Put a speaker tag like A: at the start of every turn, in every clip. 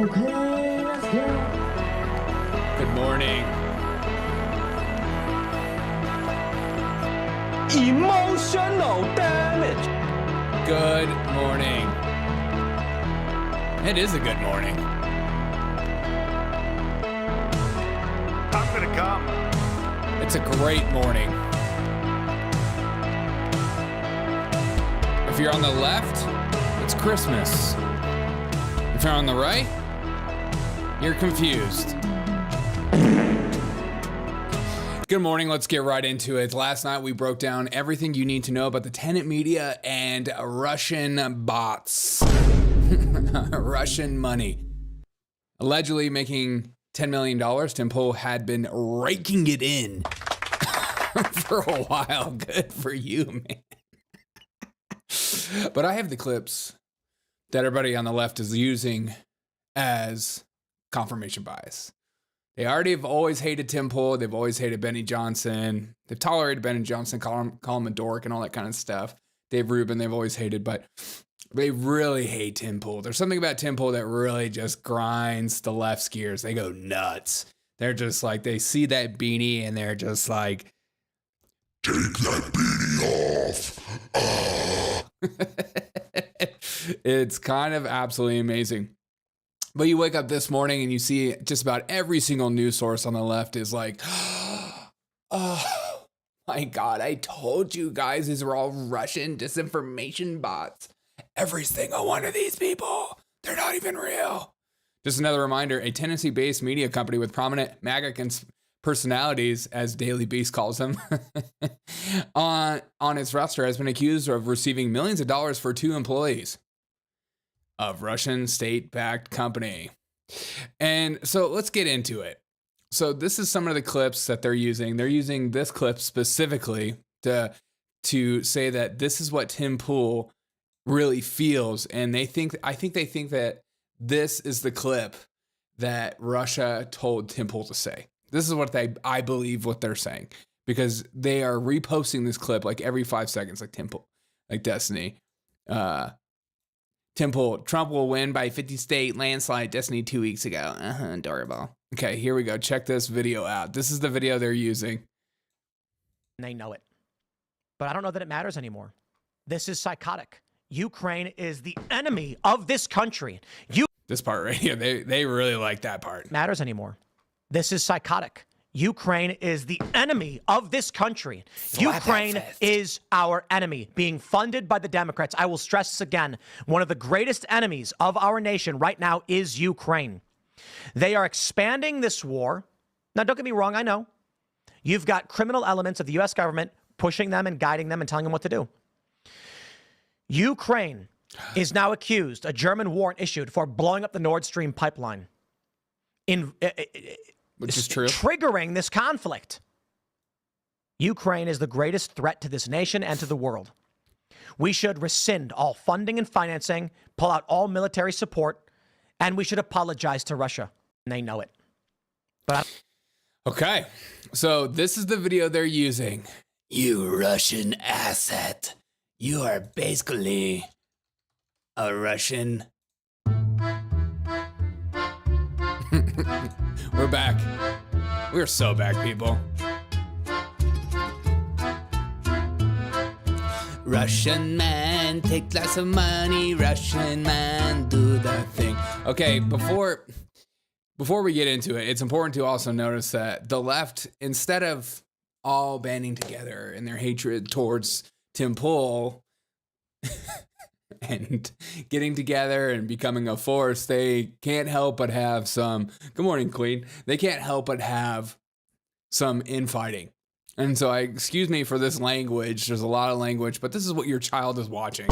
A: Okay, let's go.
B: Good morning.
A: Emotional damage.
B: Good morning. It is a good morning.
C: I'm gonna come.
B: It's a great morning. If you're on the left, it's Christmas. If you're on the right, you're confused. Good morning. Let's get right into it. Last night we broke down everything you need to know about the Tenet media and Russian bots. Russian money. Allegedly making $10 million. Tim Pool had been raking it in for a while. Good for you, man. But I have the clips that everybody on the left is using as confirmation bias. They already have always hated Tim Pool. They've always hated Benny Johnson. They've tolerated Benny Johnson, call him a dork and all that kind of stuff. Dave Rubin, they've always hated, but they really hate Tim Pool. There's something about Tim Pool that really just grinds the left's gears. They go nuts. They're just like, they see that beanie and they're just like, take that beanie off. It's kind of absolutely amazing. But you wake up this morning and you see just about every single news source on the left is like, oh my God, I told you guys these are all Russian disinformation bots. Every single one of these people, they're not even real. Just another reminder, a Tennessee-based media company with prominent MAGA personalities, as Daily Beast calls them, on its roster has been accused of receiving millions of dollars for 2 employees of Russian state-backed company. And so let's get into it. So this is some of the clips that they're using. They're using this clip specifically to say that this is what Tim Pool really feels. And I think they think that this is the clip that Russia told Tim Pool to say. This is what I believe what they're saying, because they are reposting this clip like every 5 seconds, like Tim Pool, like Destiny. Tim Pool, Trump will win by 50 state landslide, Destiny 2 weeks ago. Adorable. Okay, here we go. Check this video out. This is the video they're using.
D: And they know it. But I don't know that it matters anymore. This is psychotic. Ukraine is the enemy of this country.
B: This part right here, they really like that part.
D: Matters anymore. This is psychotic. Ukraine is the enemy of this country. Ukraine is our enemy, being funded by the Democrats. I will stress this again. One of the greatest enemies of our nation right now is Ukraine. They are expanding this war. Now, don't get me wrong. I know you've got criminal elements of the U.S. government pushing them and guiding them and telling them what to do. Ukraine is now accused, a German warrant issued for blowing up the Nord Stream pipeline.
B: Which is true.
D: Triggering this conflict. Ukraine is the greatest threat to this nation and to the world. We should rescind all funding and financing, pull out all military support, and we should apologize to Russia. And they know it.
B: Okay, so this is the video they're using. You Russian asset. You are basically a Russian. We're back. We're so back, people. Russian man, take lots of money. Russian man, do the thing. Okay, before we get into it, it's important to also notice that the left, instead of all banding together in their hatred towards Tim Pool and getting together and becoming a force, they can't help but have some, good morning, Queen. They can't help but have some infighting. And so excuse me for this language. There's a lot of language, but this is what your child is watching.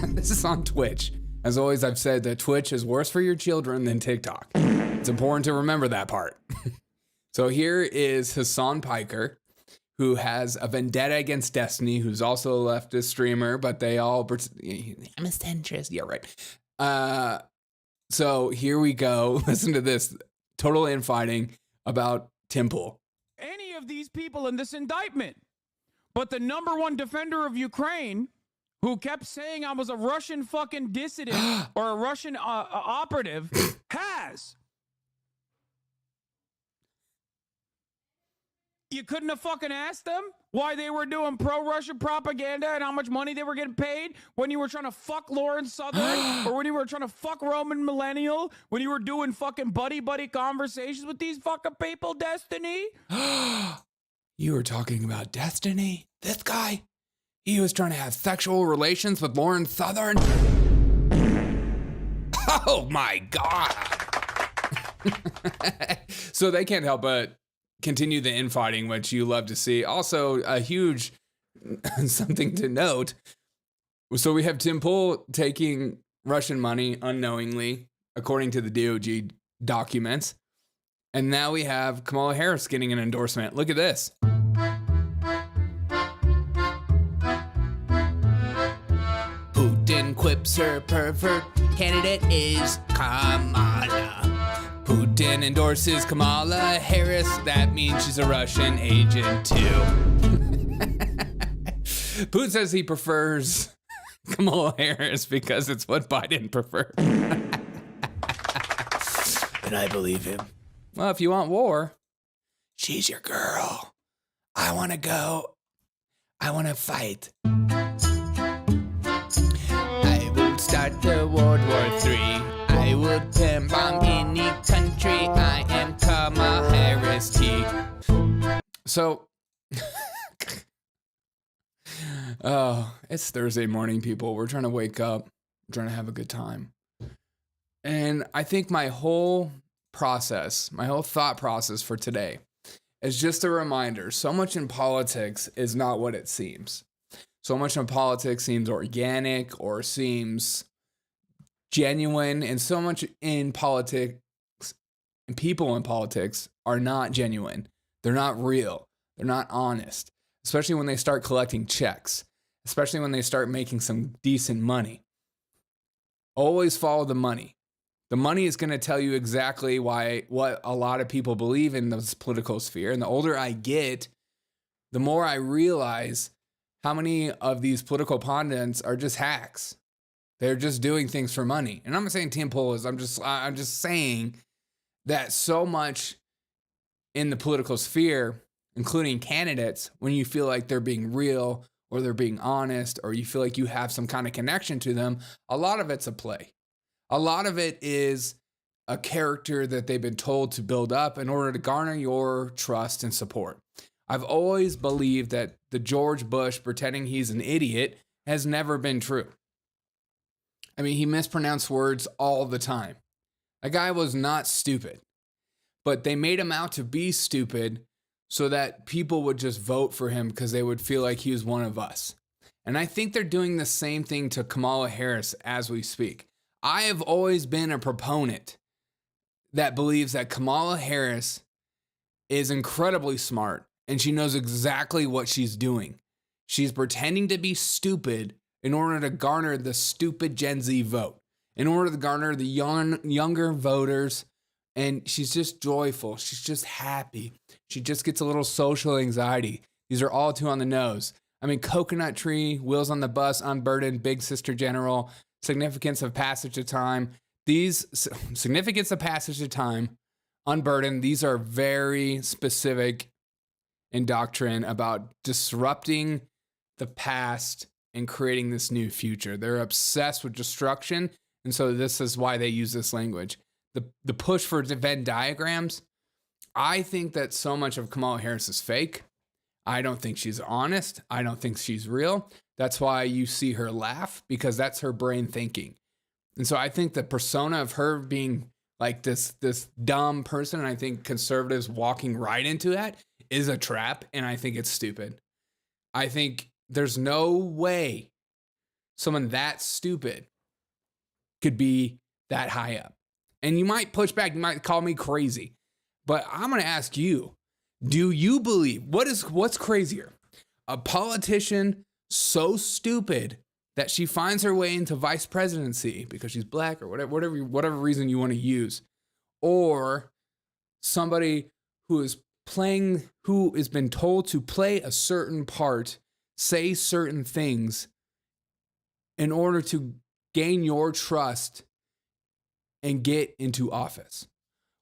B: This is on Twitch. As always, I've said that Twitch is worse for your children than TikTok. It's important to remember that part. So here is Hasan Piker, who has a vendetta against Destiny, who's also a leftist streamer, but they all, I'm a centrist. Yeah, right. So here we go. Listen to this. Total infighting about Tim Pool.
E: Any of these people in this indictment, but the #1 defender of Ukraine who kept saying I was a Russian fucking dissident or a Russian operative, has. You couldn't have fucking asked them why they were doing pro-Russian propaganda and how much money they were getting paid when you were trying to fuck Lawrence Southern or when you were trying to fuck Roman Millennial, when you were doing fucking buddy-buddy conversations with these fucking people, Destiny?
B: You were talking about Destiny? This guy? He was trying to have sexual relations with Lawrence Southern? Oh my God. So they can't help but continue the infighting, which you love to see. Also, a huge something to note. So we have Tim Pool taking Russian money unknowingly, according to the DOJ documents. And now we have Kamala Harris getting an endorsement. Look at this. Putin quips her pervert candidate is Kamala. Putin endorses Kamala Harris. That means she's a Russian agent too. Putin says he prefers Kamala Harris because it's what Biden preferred. And I believe him. Well, if you want war, she's your girl. I want to go. I want to fight. I will start the World War III. I will pimp bomb any country. I am Kamala Harris T. So, oh, it's Thursday morning, people. We're trying to wake up. We're trying to have a good time. And I think my whole thought process for today is just a reminder. So much in politics is not what it seems. So much in politics seems organic or seems genuine, and so much in politics and people in politics are not genuine. They're not real. They're not honest, especially when they start collecting checks, especially when they start making some decent money. Always follow the money. The money is going to tell you exactly what a lot of people believe in this political sphere. And the older I get, the more I realize how many of these political pundits are just hacks. They're just doing things for money. And I'm not saying Tim Pool is, I'm just saying that so much in the political sphere, including candidates, when you feel like they're being real or they're being honest, or you feel like you have some kind of connection to them, a lot of it's a play. A lot of it is a character that they've been told to build up in order to garner your trust and support. I've always believed that the George Bush pretending he's an idiot has never been true. I mean, he mispronounced words all the time. That guy was not stupid, but they made him out to be stupid so that people would just vote for him because they would feel like he was one of us. And I think they're doing the same thing to Kamala Harris as we speak. I have always been a proponent that believes that Kamala Harris is incredibly smart and she knows exactly what she's doing. She's pretending to be stupid in order to garner the stupid Gen Z vote, in order to garner the younger voters. And she's just joyful. She's just happy. She just gets a little social anxiety. These are all too on the nose. I mean, Coconut Tree, Wheels on the Bus, Unburdened, Big Sister General, Significance of Passage of Time. These Significance of Passage of Time, Unburdened, these are very specific in doctrine about disrupting the past and creating this new future. They're obsessed with destruction, and so this is why they use this language. The push for Venn diagrams, I think that so much of Kamala Harris is fake. I don't think she's honest. I don't think she's real. That's why you see her laugh, because that's her brain thinking. And so I think the persona of her being like this dumb person, and I think conservatives walking right into that, is a trap, and I think it's stupid. I think there's no way someone that stupid could be that high up. And you might push back, you might call me crazy, but I'm going to ask you, do you believe, what's crazier? A politician so stupid that she finds her way into vice presidency because she's black or whatever reason you want to use, or somebody who has been told to play a certain part, say certain things in order to gain your trust and get into office?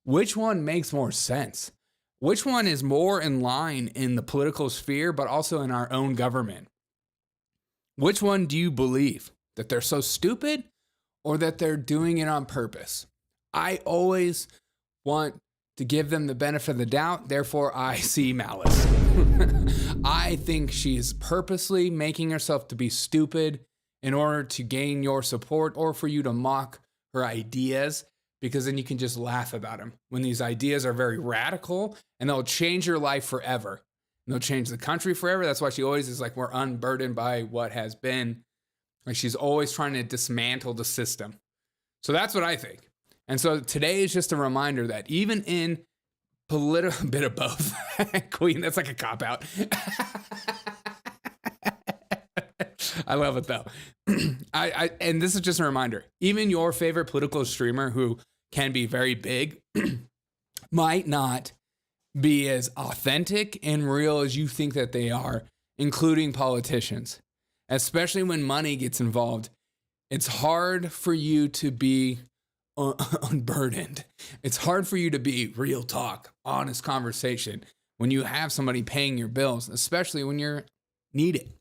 B: Which one makes more sense? Which one is more in line in the political sphere, but also in our own government? Which one do you believe? That they're so stupid or that they're doing it on purpose? I always want to give them the benefit of the doubt. Therefore, I see malice. I think she's purposely making herself to be stupid in order to gain your support or for you to mock her ideas, because then you can just laugh about them when these ideas are very radical and they'll change your life forever. And they'll change the country forever. That's why she always is like, we're unburdened by what has been. Like, she's always trying to dismantle the system. So that's what I think. And so today is just a reminder that even in political, bit of both, Queen, that's like a cop-out. I love it though. And this is just a reminder, even your favorite political streamer who can be very big might not be as authentic and real as you think that they are, including politicians. Especially when money gets involved, it's hard for you to be unburdened. It's hard for you to be real talk, honest conversation when you have somebody paying your bills, especially when you're needed.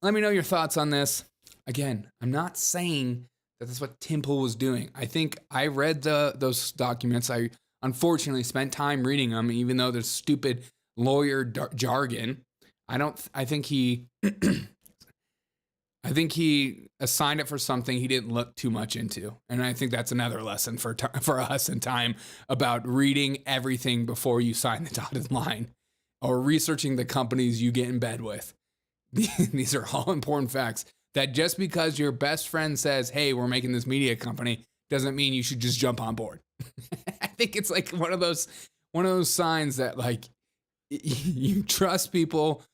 B: Let me know your thoughts on this. Again, I'm not saying that that's what Tim Pool was doing. I think I read those documents. I unfortunately spent time reading them, even though there's stupid lawyer jargon. I think he assigned it for something he didn't look too much into. And I think that's another lesson for us in time about reading everything before you sign the dotted line or researching the companies you get in bed with. These are all important facts that just because your best friend says, hey, we're making this media company, doesn't mean you should just jump on board. I think it's like one of those signs that like you trust people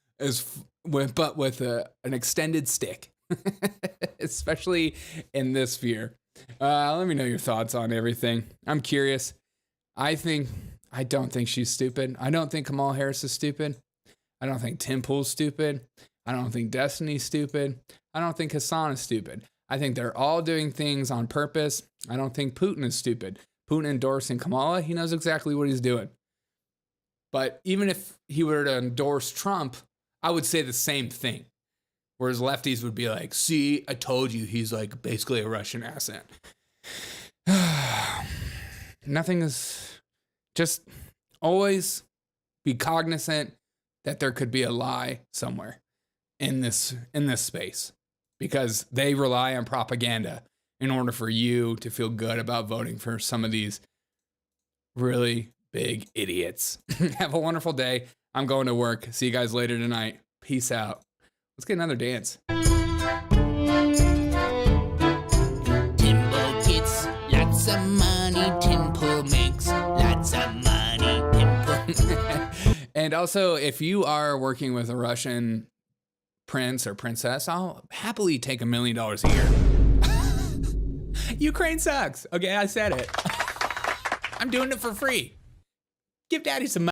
B: but with an extended stick, especially in this sphere. Let me know your thoughts on everything. I'm curious. I don't think she's stupid. I don't think Kamala Harris is stupid. I don't think Tim Pool's stupid. I don't think Destiny's stupid. I don't think Hasan is stupid. I think they're all doing things on purpose. I don't think Putin is stupid. Putin endorsing Kamala, he knows exactly what he's doing. But even if he were to endorse Trump, I would say the same thing. Whereas lefties would be like, see, I told you he's like basically a Russian asset. Nothing is, just always be cognizant that there could be a lie somewhere in this space, because they rely on propaganda in order for you to feel good about voting for some of these really big idiots. Have a wonderful day. I'm going to work. See you guys later tonight. Peace out. Let's get another dance.
F: Timbo gets lots of money. Timbo makes lots of money. Timbo.
B: And also, if you are working with a Russian prince or princess, I'll happily take $1 million a year. Ukraine sucks. Okay, I said it. I'm doing it for free. Give daddy some money.